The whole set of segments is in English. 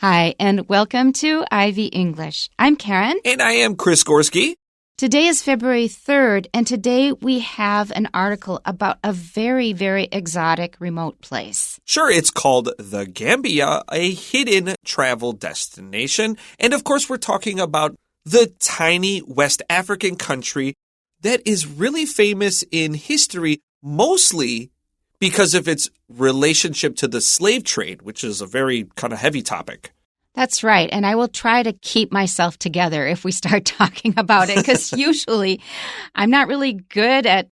Hi, and welcome to Ivy English. I'm Karen. And I am Chris Gorski. Today is February 3rd, and today we have an article about a very, very exotic remote place. Sure, it's called the Gambia, a hidden travel destination. And of course, we're talking about the tiny West African country that is really famous in history, mostly because of its relationship to the slave trade, which is a very kind of heavy topic. That's right, and I will try to keep myself together if we start talking about it, because usually I'm not really good at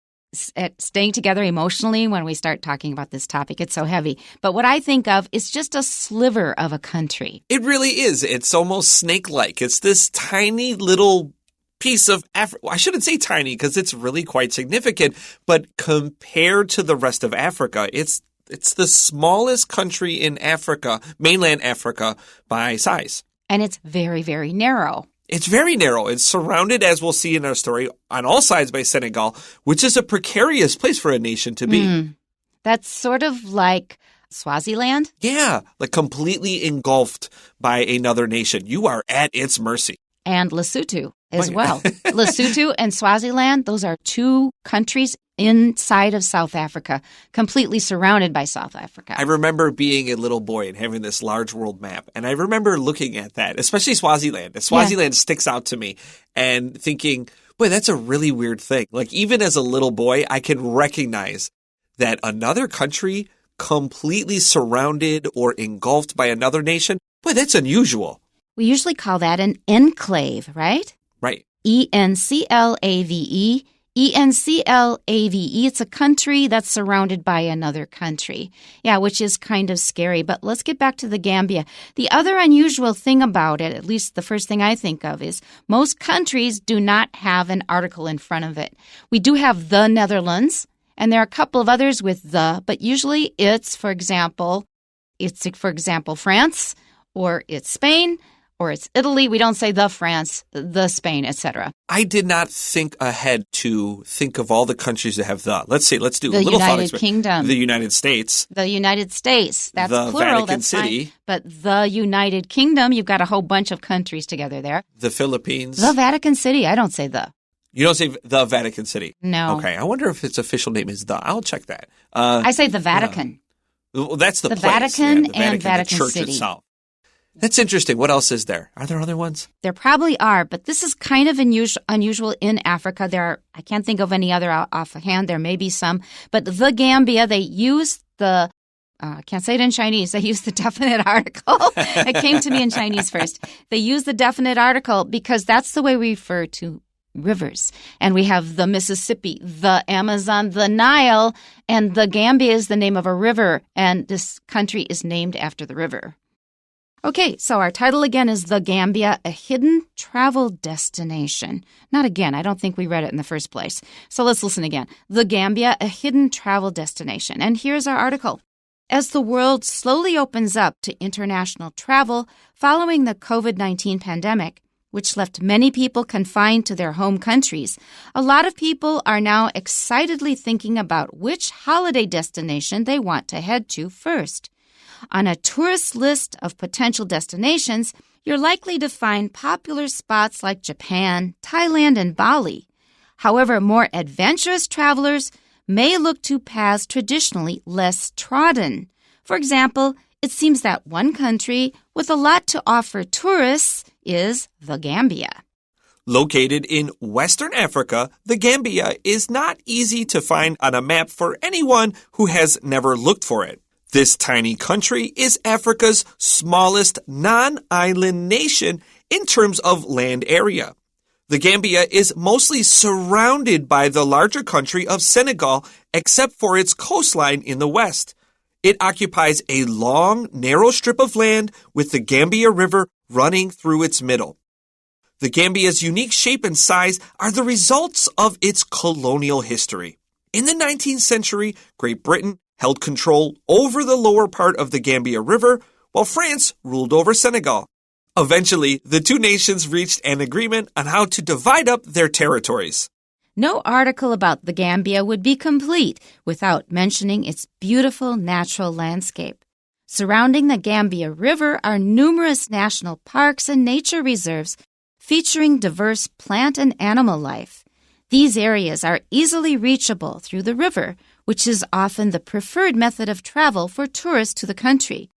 staying together emotionally when we start talking about this topic. It's so heavy. But what I think of is just a sliver of a country. It really is. It's almost snake-like. It's this tiny little piece of Africa. I shouldn't say tiny because it's really quite significant, but compared to the rest of Africa, it's the smallest country in Africa, mainland Africa, by size. And it's very, very narrow. It's very narrow. It's surrounded, as we'll see in our story, on all sides by Senegal, which is a precarious place for a nation to be. That's sort of like Swaziland? Yeah, like completely engulfed by another nation. You are at its mercy. And Lesotho as well. Lesotho and Swaziland, those are two countries inside of South Africa, completely surrounded by South Africa. I remember being a little boy and having this large world map. And I remember looking at that, especially Swaziland. Swaziland sticks out to me and thinking, boy, that's a really weird thing. Like even as a little boy, I can recognize that another country completely surrounded or engulfed by another nation, boy, that's unusual. We usually call that an enclave, right? Right. E-N-C-L-A-V-E. E-N-C-L-A-V-E. It's a country that's surrounded by another country. Yeah, which is kind of scary. But let's get back to the Gambia. The other unusual thing about it, at least the first thing I think of, is most countries do not have an article in front of it. We do have the Netherlands, and there are a couple of others with the, but usually it's, for example, France, or it's Spain, or it's Italy. We don't say the France, the Spain, etc. I did not think ahead to think of all the countries that have the. Let's do a little thought experiment. The United Kingdom. The United States. The United States. That's the plural. Vatican That's City. Fine. But the United Kingdom, you've got a whole bunch of countries together there. The Philippines. The Vatican City. I don't say the. You don't say the Vatican City? No. Okay. I wonder if its official name is the. I'll check that. I say the Vatican. Well, that's the place. Vatican the and Vatican the church City. Itself. That's interesting. What else is there? Are there other ones? There probably are, but this is kind of unusual in Africa. I can't think of any other offhand. There may be some. But the Gambia, they use the, I can't say it in Chinese. They use the definite article. It came to me in Chinese first. They use the definite article because that's the way we refer to rivers. And we have the Mississippi, the Amazon, the Nile, and the Gambia is the name of a river. And this country is named after the river. Okay, so our title again is The Gambia, a hidden travel destination. Not again, I don't think we read it in the first place. So let's listen again. The Gambia, a hidden travel destination. And here's our article. As the world slowly opens up to international travel following the COVID-19 pandemic, which left many people confined to their home countries, a lot of people are now excitedly thinking about which holiday destination they want to head to first. On a tourist list of potential destinations, you're likely to find popular spots like Japan, Thailand, and Bali. However, more adventurous travelers may look to paths traditionally less trodden. For example, it seems that one country with a lot to offer tourists is the Gambia. Located in Western Africa, the Gambia is not easy to find on a map for anyone who has never looked for it. This tiny country is Africa's smallest non-island nation in terms of land area. The Gambia is mostly surrounded by the larger country of Senegal, except for its coastline in the west. It occupies a long, narrow strip of land with the Gambia River running through its middle. The Gambia's unique shape and size are the results of its colonial history. In the 19th century, Great Britain held control over the lower part of the Gambia River, while France ruled over Senegal. Eventually, the two nations reached an agreement on how to divide up their territories. No article about the Gambia would be complete without mentioning its beautiful natural landscape. Surrounding the Gambia River are numerous national parks and nature reserves featuring diverse plant and animal life. These areas are easily reachable through the river, which is often the preferred method of travel for tourists to the country.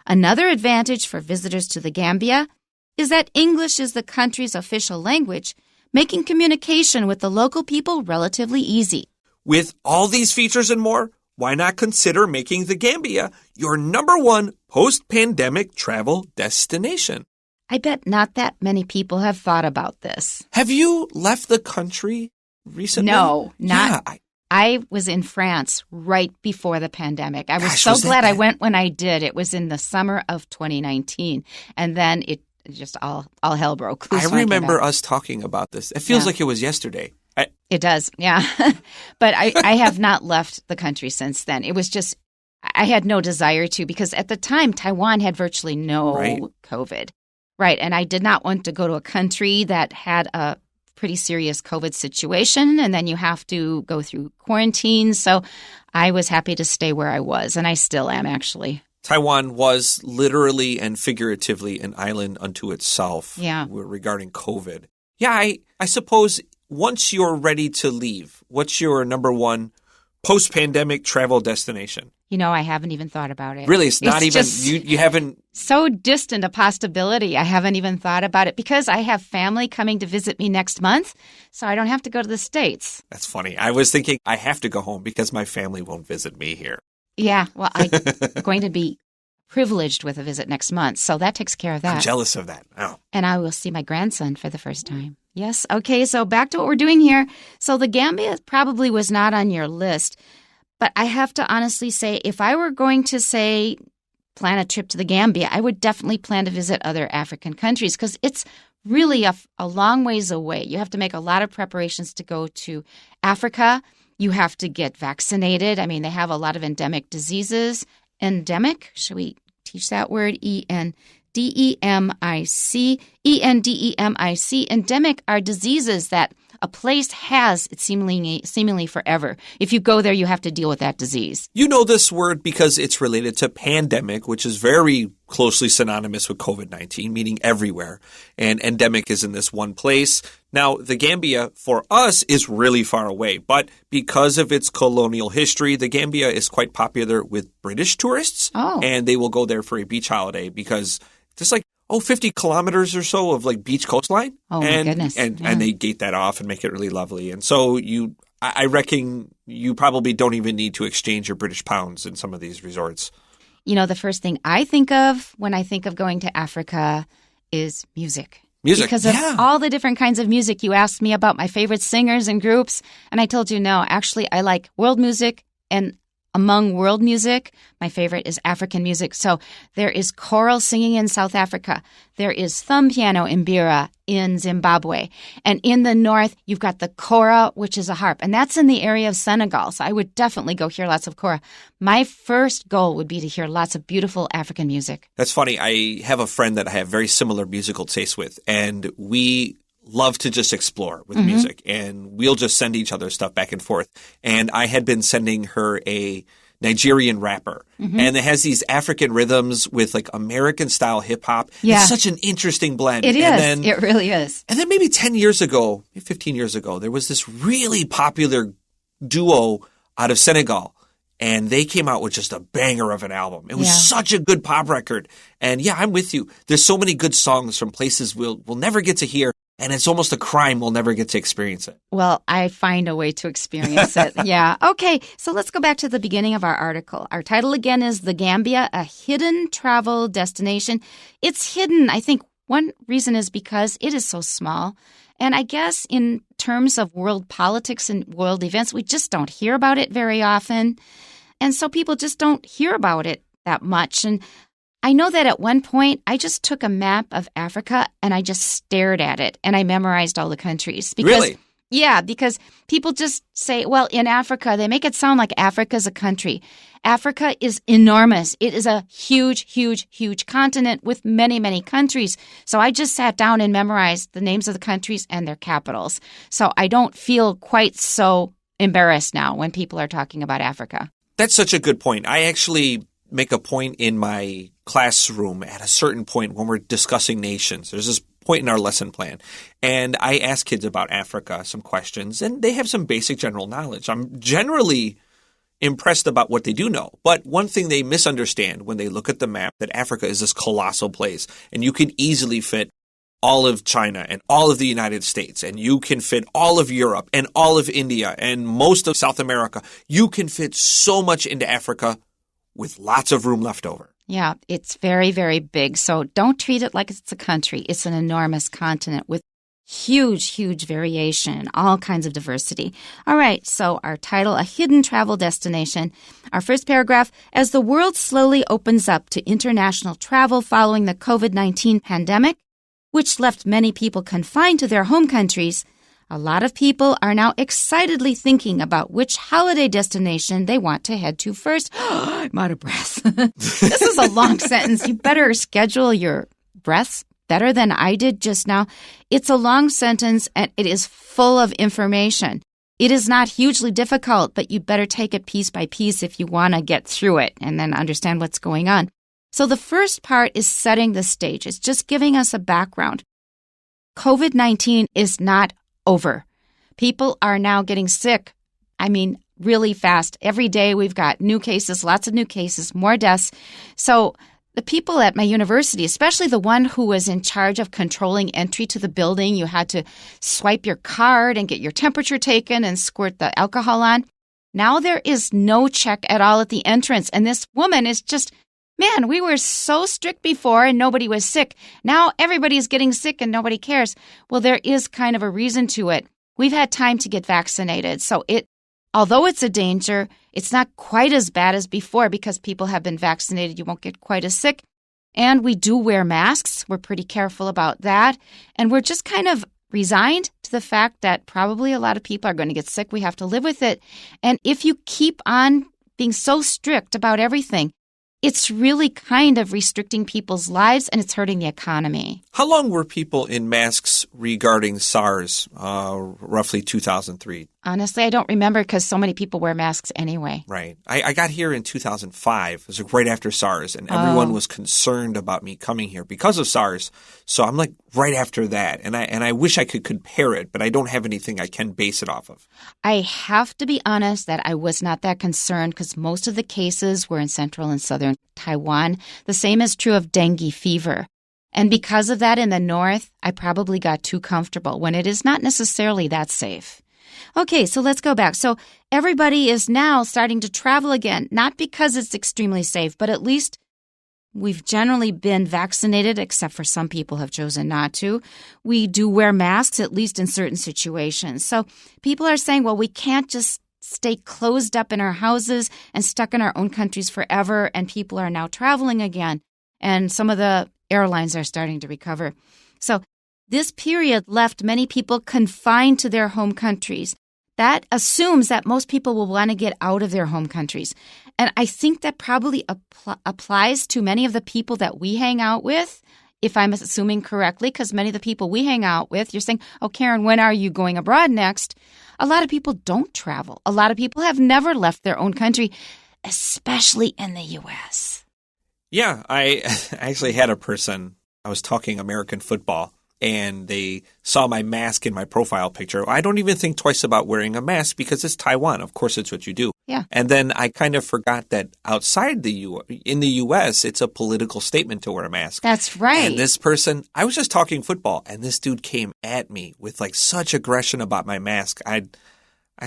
Another advantage for visitors to the Gambia is that English is the country's official language, making communication with the local people relatively easy. With all these features and more, why not consider making the Gambia your #1 post-pandemic travel destination? I bet not that many people have thought about this. Have you left the country recently? No, not. Yeah, I was in France right before the pandemic. I was Gosh, so was that glad I bad? went when I did. It was in the summer of 2019. And then it just all hell broke loose. I when remember came back. us talking about this. It feels like it was yesterday. It does, yeah. But I have not left the country since then. It was just, I had no desire to because at the time, Taiwan had virtually no COVID. Right. And I did not want to go to a country that had a pretty serious COVID situation. And then you have to go through quarantine. So I was happy to stay where I was. And I still am, actually. Taiwan was literally and figuratively an island unto itself regarding COVID. Yeah, I suppose once you're ready to leave, what's your #1 post-pandemic travel destination? You know, I haven't even thought about it. Really? It's not even, you haven't. So distant a possibility. I haven't even thought about it because I have family coming to visit me next month, so I don't have to go to the States. That's funny. I was thinking I have to go home because my family won't visit me here. Yeah, well, I'm going to be privileged with a visit next month, so that takes care of that. I'm jealous of that. Oh. And I will see my grandson for the first time. Yes. Okay, so back to what we're doing here. So the Gambia probably was not on your list, but I have to honestly say, if I were going to say plan a trip to the Gambia, I would definitely plan to visit other African countries because it's really a long ways away. You have to make a lot of preparations to go to Africa. You have to get vaccinated. I mean, they have a lot of endemic diseases. Endemic? Should we teach that word? Endemic. Endemic are diseases that a place has seemingly forever. If you go there, you have to deal with that disease. You know this word because it's related to pandemic, which is very closely synonymous with COVID-19, meaning everywhere. And endemic is in this one place. Now, the Gambia, for us, is really far away. But because of its colonial history, the Gambia is quite popular with British tourists. Oh. And they will go there for a beach holiday because there's 50 kilometers or so of beach coastline. Oh, my goodness. And they gate that off and make it really lovely. And so I reckon you probably don't even need to exchange your British pounds in some of these resorts. You know, the first thing I think of when I think of going to Africa is music. Because of all the different kinds of music. You asked me about my favorite singers and groups, and I told you no. Actually, I like world music, and among world music, my favorite is African music. So there is choral singing in South Africa. There is thumb piano in Beira in Zimbabwe. And in the north, you've got the kora, which is a harp. And that's in the area of Senegal. So I would definitely go hear lots of kora. My first goal would be to hear lots of beautiful African music. That's funny. I have a friend that I have very similar musical tastes with. And we love to just explore with music, and we'll just send each other stuff back and forth. And I had been sending her a Nigerian rapper, and it has these African rhythms with American style hip hop. Yeah. It's such an interesting blend. It is. It really is. And then maybe 10 years ago, 15 years ago, there was this really popular duo out of Senegal. And they came out with just a banger of an album. It was such a good pop record. And yeah, I'm with you. There's so many good songs from places we'll never get to hear. And it's almost a crime we'll never get to experience it. Well, I find a way to experience it. Yeah. Okay. So let's go back to the beginning of our article. Our title again is The Gambia, a Hidden Travel Destination. It's hidden. I think one reason is because it is so small. And I guess in terms of world politics and world events, we just don't hear about it very often. And so people just don't hear about it that much. And I know that at one point, I just took a map of Africa and I just stared at it and I memorized all the countries. Really? Yeah, because people just say, well, in Africa, they make it sound like Africa's a country. Africa is enormous. It is a huge, huge, huge continent with many, many countries. So I just sat down and memorized the names of the countries and their capitals. So I don't feel quite so embarrassed now when people are talking about Africa. That's such a good point. I actually make a point in my classroom at a certain point when we're discussing nations. There's this point in our lesson plan. And I ask kids about Africa some questions, and they have some basic general knowledge. I'm generally impressed about what they do know. But one thing they misunderstand when they look at the map, that Africa is this colossal place, and you can easily fit all of China and all of the United States, and you can fit all of Europe and all of India and most of South America. You can fit so much into Africa with lots of room left over. Yeah, it's very, very big. So don't treat it like it's a country. It's an enormous continent with huge, huge variation, all kinds of diversity. All right, so our title, A Hidden Travel Destination. Our first paragraph, as the world slowly opens up to international travel following the COVID-19 pandemic, which left many people confined to their home countries, a lot of people are now excitedly thinking about which holiday destination they want to head to first. I'm out of breath. This is a long sentence. You better schedule your breaths better than I did just now. It's a long sentence and it is full of information. It is not hugely difficult, but you better take it piece by piece if you want to get through it and then understand what's going on. So the first part is setting the stage. It's just giving us a background. COVID-19 is not over. People are now getting sick. I mean, really fast. Every day we've got new cases, lots of new cases, more deaths. So the people at my university, especially the one who was in charge of controlling entry to the building, you had to swipe your card and get your temperature taken and squirt the alcohol on. Now there is no check at all at the entrance. And this woman is just, man, we were so strict before and nobody was sick. Now everybody's getting sick and nobody cares. Well, there is kind of a reason to it. We've had time to get vaccinated. So although it's a danger, it's not quite as bad as before because people have been vaccinated. You won't get quite as sick. And we do wear masks. We're pretty careful about that. And we're just kind of resigned to the fact that probably a lot of people are going to get sick. We have to live with it. And if you keep on being so strict about everything, it's really kind of restricting people's lives and it's hurting the economy. How long were people in masks regarding SARS, roughly 2003? Honestly, I don't remember because so many people wear masks anyway. Right. I got here in 2005. It was right after SARS, and everyone was concerned about me coming here because of SARS. So I'm like right after that, and I wish I could compare it, but I don't have anything I can base it off of. I have to be honest that I was not that concerned because most of the cases were in central and southern Taiwan. The same is true of dengue fever. And because of that in the north, I probably got too comfortable when it is not necessarily that safe. Okay, so let's go back. So everybody is now starting to travel again, not because it's extremely safe, but at least we've generally been vaccinated, except for some people have chosen not to. We do wear masks, at least in certain situations. So people are saying, well, we can't just stay closed up in our houses and stuck in our own countries forever, and people are now traveling again. And some of the airlines are starting to recover. So this period left many people confined to their home countries. That assumes that most people will want to get out of their home countries. And I think that probably applies to many of the people that we hang out with, if I'm assuming correctly, because many of the people we hang out with, you're saying, oh, Karen, when are you going abroad next? A lot of people don't travel. A lot of people have never left their own country, especially in the U.S. Yeah, I actually had a person, I was talking American football, and they saw my mask in my profile picture. I don't even think twice about wearing a mask because it's Taiwan. Of course, it's what you do. Yeah. And then I kind of forgot that outside in the U.S., it's a political statement to wear a mask. That's right. And this person, I was just talking football, and this dude came at me with like such aggression about my mask. I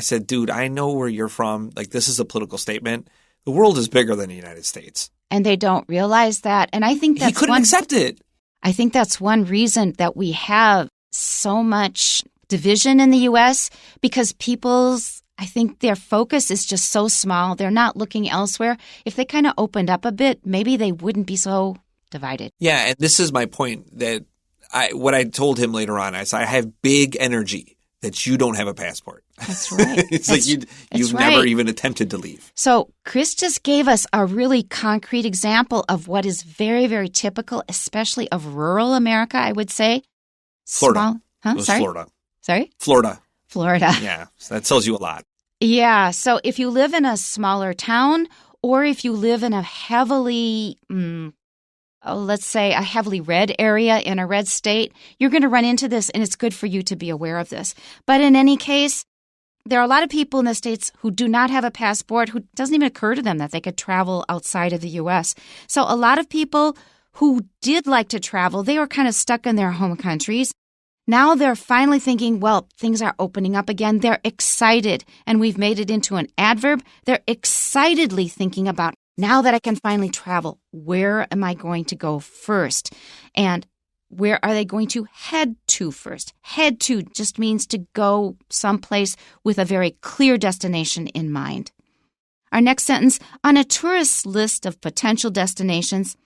said, dude, I know where you're from. Like, this is a political statement. The world is bigger than the United States. And they don't realize that. And I think that's he couldn't accept it. I think that's one reason that we have so much division in the U.S. because I think their focus is just so small. They're not looking elsewhere. If they kind of opened up a bit, maybe they wouldn't be so divided. Yeah, and this is my point that what I told him later on, I said, I have big energy that you don't have a passport. That's right. It's like you've never even attempted to leave. So Chris just gave us a really concrete example of what is very, very typical, especially of rural America, I would say. Florida. Sorry? Florida. Sorry? Florida. Yeah. So that tells you a lot. Yeah. So if you live in a smaller town or if you live in a heavily, let's say a heavily red area in a red state, you're going to run into this, and it's good for you to be aware of this. But in any case, there are a lot of people in the States who do not have a passport, who doesn't even occur to them that they could travel outside of the U.S. So a lot of people who did like to travel, they were kind of stuck in their home countries. Now they're finally thinking, well, things are opening up again. They're excited, and we've made it into an adverb. They're excitedly thinking about, now that I can finally travel, where am I going to go first? And where are they going to head to first? Head to just means to go someplace with a very clear destination in mind. Our next sentence, on a tourist list of potential destinations,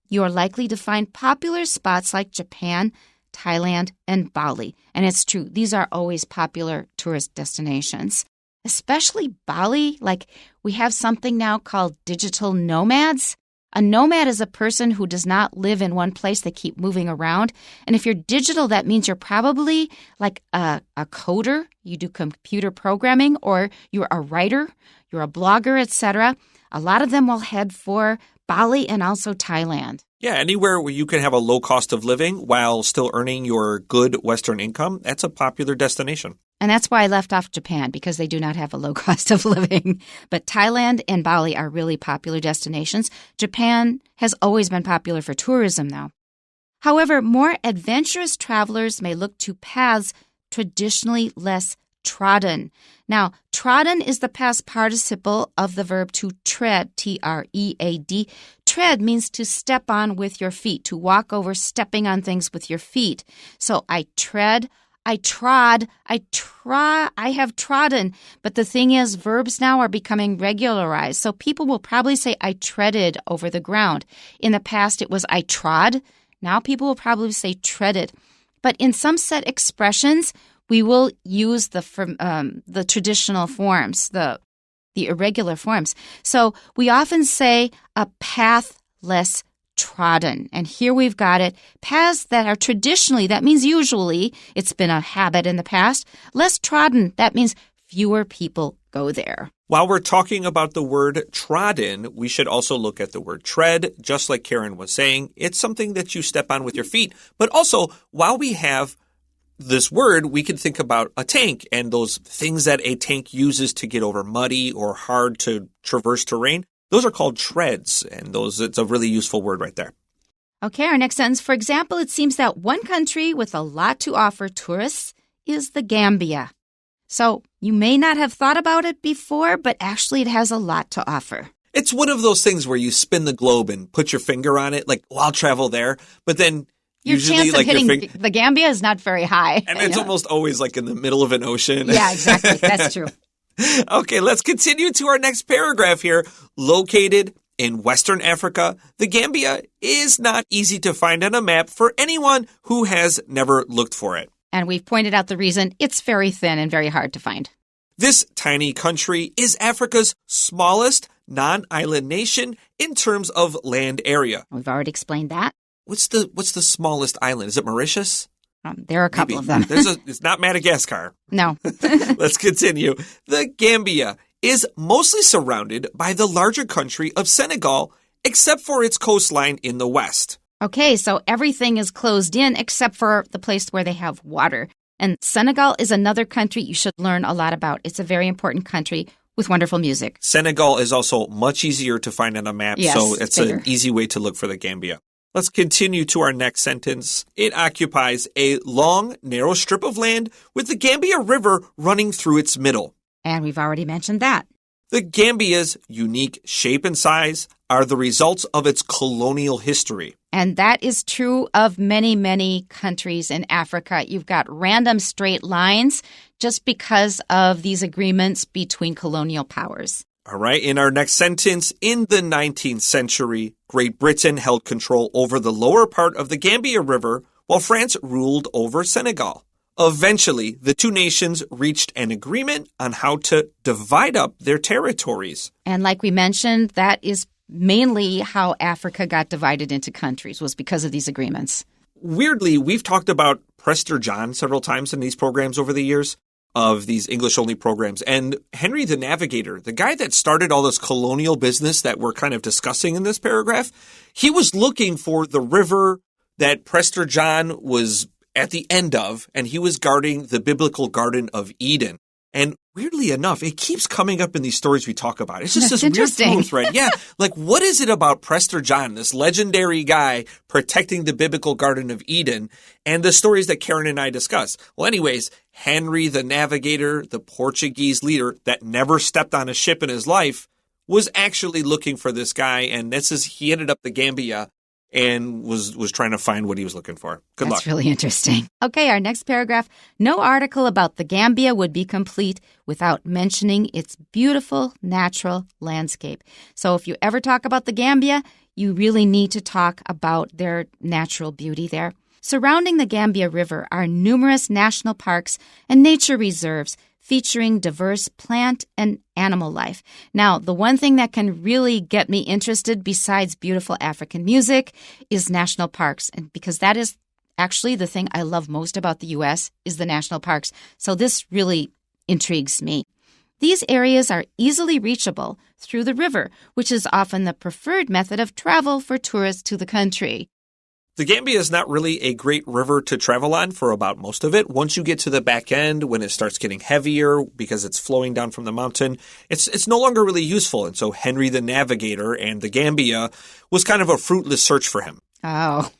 you are likely to find popular spots like Japan, Thailand, and Bali. And it's true, these are always popular tourist destinations. Especially Bali, like we have something now called digital nomads. A nomad is a person who does not live in one place. They keep moving around. And if you're digital, that means you're probably like a coder. You do computer programming, or you're a writer, you're a blogger, etc. A lot of them will head for Bali and also Thailand. Yeah, anywhere where you can have a low cost of living while still earning your good Western income, that's a popular destination. And that's why I left off Japan, because they do not have a low cost of living. But Thailand and Bali are really popular destinations. Japan has always been popular for tourism, though. However, more adventurous travelers may look to paths traditionally less trodden. Now, trodden is the past participle of the verb to tread, T-R-E-A-D. Tread means to step on with your feet, to walk over stepping on things with your feet. So I tread, I trod, I have trodden. But the thing is, verbs now are becoming regularized. So people will probably say, I treaded over the ground. In the past, it was I trod. Now people will probably say treaded. But in some set expressions, we will use the traditional forms, the irregular forms. So we often say a path less trodden. And here we've got it. Paths that are traditionally, that means usually, it's been a habit in the past. Less trodden, that means fewer people go there. While we're talking about the word trodden, we should also look at the word tread. Just like Karen was saying, it's something that you step on with your feet. But also, while we have this word, we can think about a tank and those things that a tank uses to get over muddy or hard to traverse terrain. Those are called treads, and it's a really useful word right there. Okay, our next sentence. For example, it seems that one country with a lot to offer tourists is the Gambia. So you may not have thought about it before, but actually it has a lot to offer. It's one of those things where you spin the globe and put your finger on it, like, I'll travel there, but then your usually, chance of hitting the Gambia is not very high. And it's almost always like in the middle of an ocean. Yeah, exactly. That's true. Okay, let's continue to our next paragraph here. Located in Western Africa, the Gambia is not easy to find on a map for anyone who has never looked for it. And we've pointed out the reason. It's very thin and very hard to find. This tiny country is Africa's smallest non-island nation in terms of land area. We've already explained that. What's the smallest island? Is it Mauritius? There are a couple of them. It's not Madagascar. No. Let's continue. The Gambia is mostly surrounded by the larger country of Senegal, except for its coastline in the west. Okay, so everything is closed in except for the place where they have water. And Senegal is another country you should learn a lot about. It's a very important country with wonderful music. Senegal is also much easier to find on a map, yes, so it's bigger. An easy way to look for the Gambia. Let's continue to our next sentence. It occupies a long, narrow strip of land with the Gambia River running through its middle. And we've already mentioned that. The Gambia's unique shape and size are the results of its colonial history. And that is true of many, many countries in Africa. You've got random straight lines just because of these agreements between colonial powers. All right, in our next sentence, in the 19th century, Great Britain held control over the lower part of the Gambia River while France ruled over Senegal. Eventually, the two nations reached an agreement on how to divide up their territories. And like we mentioned, that is mainly how Africa got divided into countries, was because of these agreements. Weirdly, we've talked about Prester John several times in these programs over the years. of these English-only programs. And Henry the Navigator, the guy that started all this colonial business that we're kind of discussing in this paragraph, he was looking for the river that Prester John was at the end of, and he was guarding the biblical Garden of Eden. And weirdly enough, it keeps coming up in these stories we talk about. It's just this weird through thread. Yeah, like what is it about Prester John, this legendary guy protecting the biblical Garden of Eden, and the stories that Karen and I discuss? Well, anyways, Henry the Navigator, the Portuguese leader that never stepped on a ship in his life, was actually looking for this guy, and he ended up the Gambia and was trying to find what he was looking for. Good luck. That's really interesting. Okay, our next paragraph. No article about the Gambia would be complete without mentioning its beautiful natural landscape. So if you ever talk about the Gambia, you really need to talk about their natural beauty there. Surrounding the Gambia River are numerous national parks and nature reserves featuring diverse plant and animal life. Now, the one thing that can really get me interested besides beautiful African music is national parks, and because that is actually the thing I love most about the U.S. is the national parks. So this really intrigues me. These areas are easily reachable through the river, which is often the preferred method of travel for tourists to the country. The Gambia is not really a great river to travel on for about most of it. Once you get to the back end, when it starts getting heavier because it's flowing down from the mountain, it's no longer really useful. And so Henry the Navigator and the Gambia was kind of a fruitless search for him. Oh.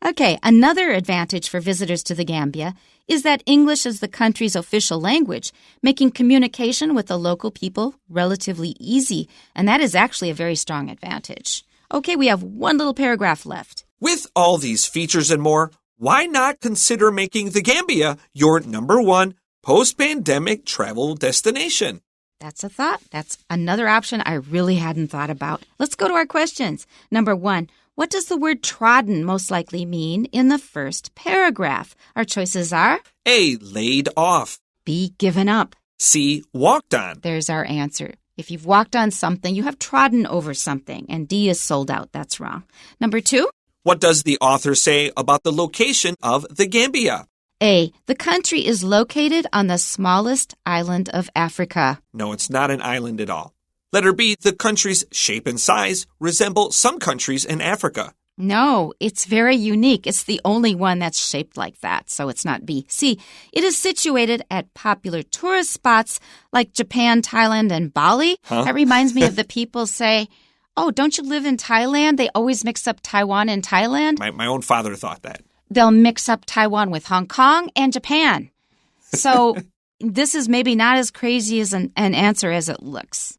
Okay, another advantage for visitors to the Gambia is that English is the country's official language, making communication with the local people relatively easy. And that is actually a very strong advantage. Okay, we have one little paragraph left. With all these features and more, why not consider making the Gambia your #1 post-pandemic travel destination? That's a thought. That's another option I really hadn't thought about. Let's go to our questions. Number 1, what does the word trodden most likely mean in the first paragraph? Our choices are A, laid off. B, given up. C, walked on. There's our answer. If you've walked on something, you have trodden over something. And D is sold out. That's wrong. Number 2. What does the author say about the location of the Gambia? A, the country is located on the smallest island of Africa. No, it's not an island at all. Letter B, the country's shape and size resemble some countries in Africa. No, it's very unique. It's the only one that's shaped like that, so it's not B. C, it is situated at popular tourist spots like Japan, Thailand, and Bali. That reminds me of the people say, oh, don't you live in Thailand? They always mix up Taiwan and Thailand. My own father thought that. They'll mix up Taiwan with Hong Kong and Japan. So this is maybe not as crazy as an answer as it looks.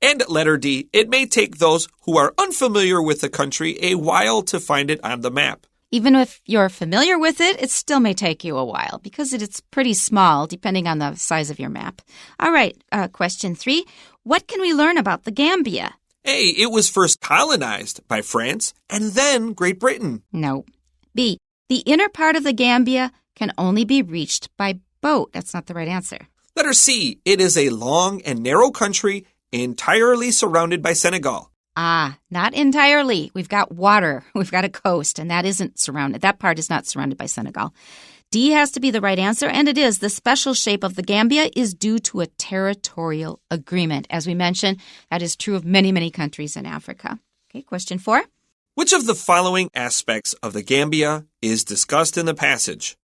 And letter D, it may take those who are unfamiliar with the country a while to find it on the map. Even if you're familiar with it, it still may take you a while because it's pretty small depending on the size of your map. All right, question 3. What can we learn about the Gambia? A, it was first colonized by France and then Great Britain. No. B, the inner part of the Gambia can only be reached by boat. That's not the right answer. Letter C, it is a long and narrow country entirely surrounded by Senegal. Ah, not entirely. We've got water. We've got a coast, and that isn't surrounded. That part is not surrounded by Senegal. D has to be the right answer, and it is. The special shape of the Gambia is due to a territorial agreement. As we mentioned, that is true of many, many countries in Africa. Okay, question 4. Which of the following aspects of the Gambia is discussed in the passage?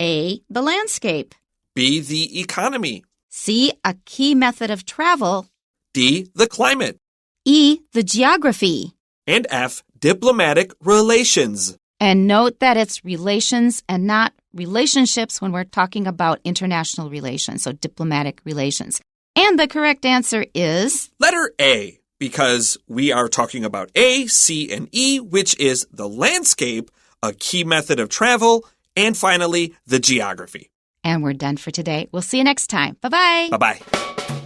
A, the landscape. B, the economy. C, a key method of travel. D, the climate. E, the geography. And F, diplomatic relations. And note that it's relations and not relationships when we're talking about international relations, so diplomatic relations. And the correct answer is letter A, because we are talking about A, C, and E, which is the landscape, a key method of travel, and finally, the geography. And we're done for today. We'll see you next time. Bye-bye. Bye-bye.